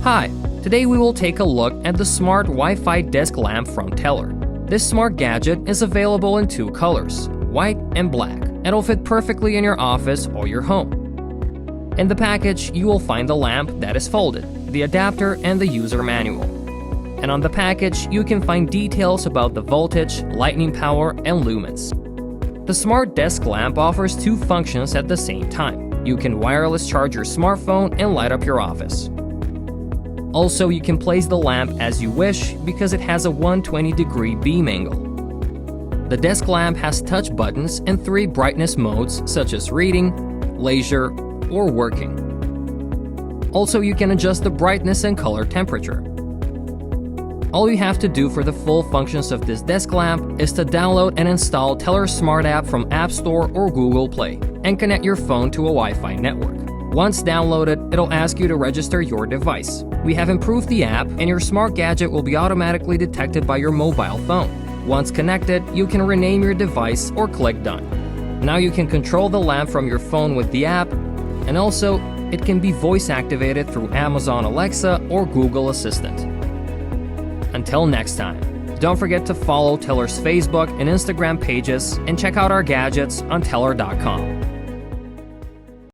Hi, today we will take a look at the smart Wi-Fi desk lamp from Tellur. This smart gadget is available in two colors, white and black, and will fit perfectly in your office or your home. In the package, you will find the lamp that is folded, the adapter, and the user manual. And on the package, you can find details about the voltage, lightning power, and lumens. The smart desk lamp offers two functions at the same time. You can wireless charge your smartphone and light up your office. Also, you can place the lamp as you wish because it has a 120-degree beam angle. The desk lamp has touch buttons and 3 brightness modes such as reading, leisure, or working. Also, you can adjust the brightness and color temperature. All you have to do for the full functions of this desk lamp is to download and install Tellur Smart app from App Store or Google Play and connect your phone to a Wi-Fi network. Once downloaded, it'll ask you to register your device. We have improved the app, and your smart gadget will be automatically detected by your mobile phone. Once connected, you can rename your device or click Done. Now you can control the lamp from your phone with the app, and also, it can be voice-activated through Amazon Alexa or Google Assistant. Until next time, don't forget to follow Tellur's Facebook and Instagram pages and check out our gadgets on Tellur.com.